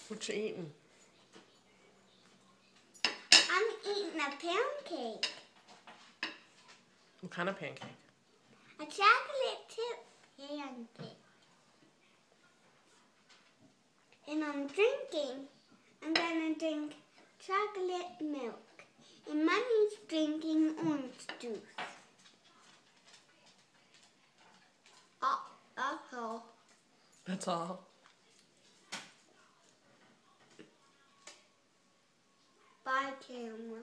What you eating? I'm eating a pancake. What kind of pancake? A chocolate chip pancake. And I'm gonna drink chocolate milk. And Mommy's drinking orange juice. Uh-oh. That's all. Bye, camera.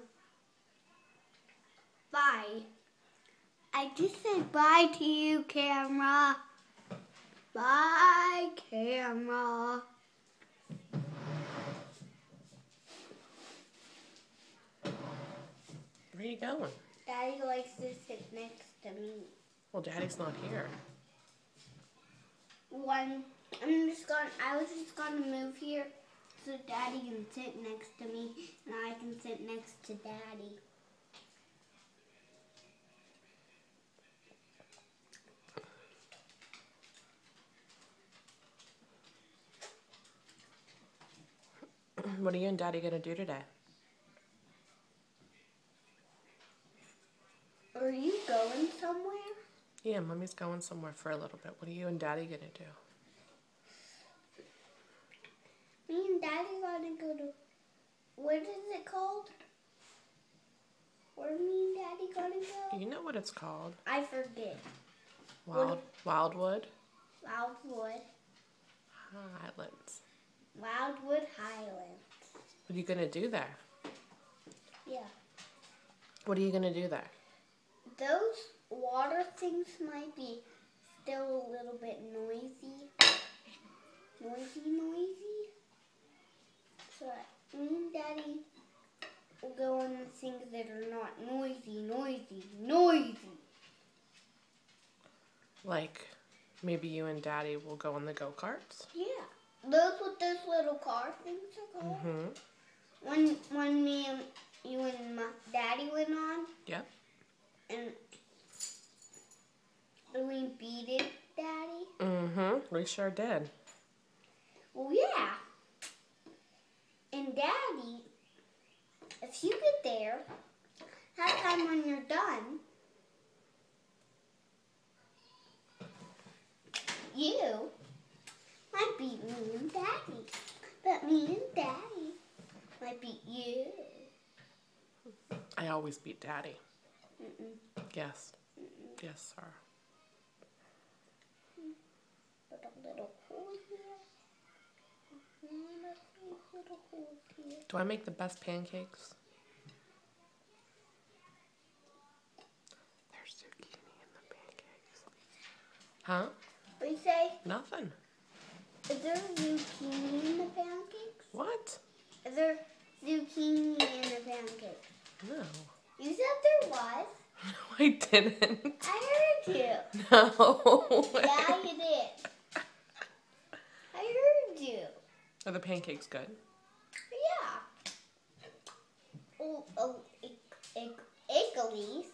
Bye. I just said bye to you, camera. Bye, camera. Where are you going? Daddy likes to sit next to me. Well, Daddy's not here. I was just gonna move here so Daddy can sit next to me and I can sit next to Daddy. What are you and Daddy gonna do today? Are you going somewhere? Yeah, Mommy's going somewhere for a little bit. What are you and Daddy gonna do? Me and Daddy gonna go to, what is it called? Where me and Daddy gonna go? You know what it's called. I forget. Wildwood? Wildwood. Highlands. Wildwood Highlands. What are you gonna do there? Yeah. What are you gonna do there? Those water things might be still a little bit noisy. Noisy. So me and Daddy will go on the things that are not noisy. Like, maybe you and Daddy will go on the go-karts? Yeah. Those what those little car things are called. Mm-hmm. When me and you and my Daddy went on. Yep. And we beat it, Daddy. Mm-hmm. We sure did. Well, yeah. And Daddy, if you get there, that time when you're done, you might beat me and Daddy. But me and Daddy might beat you. I always beat Daddy. Mm-mm. Yes. Mm-mm. Yes, sir. Put a little hole here. And a little hole here. Do I make the best pancakes? There's zucchini in the pancakes. Huh? What do you say? Nothing. Is there zucchini in the pancakes? What? Is there zucchini in the pancakes? No. You said there was. No, I didn't. I heard you. No. Yeah, you did. I heard you. Are the pancakes good? Yeah. Oh, at least.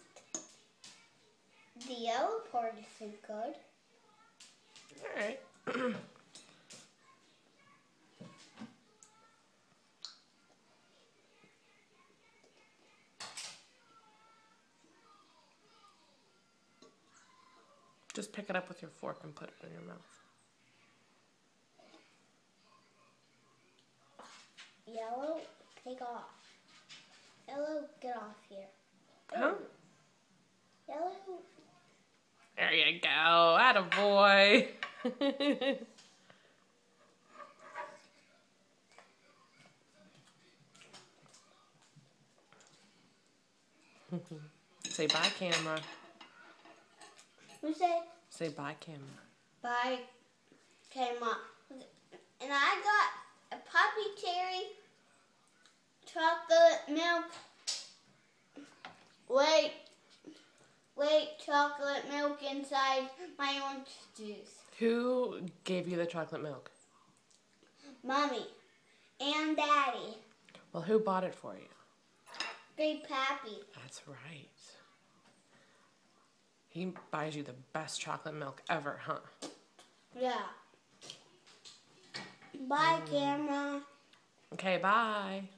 The yellow part isn't good. All right. Just pick it up with your fork and put it in your mouth. Yellow, take off. Yellow, get off here. Huh? Yellow. There you go. Attaboy. Say bye, camera. Who say? Say bye, camera. Bye, camera. And I got a puppy cherry chocolate milk. Wait, chocolate milk inside my orange juice. Who gave you the chocolate milk? Mommy and Daddy. Well, who bought it for you? Big Pappy. That's right. He buys you the best chocolate milk ever, huh? Yeah. Bye, camera. Okay, bye.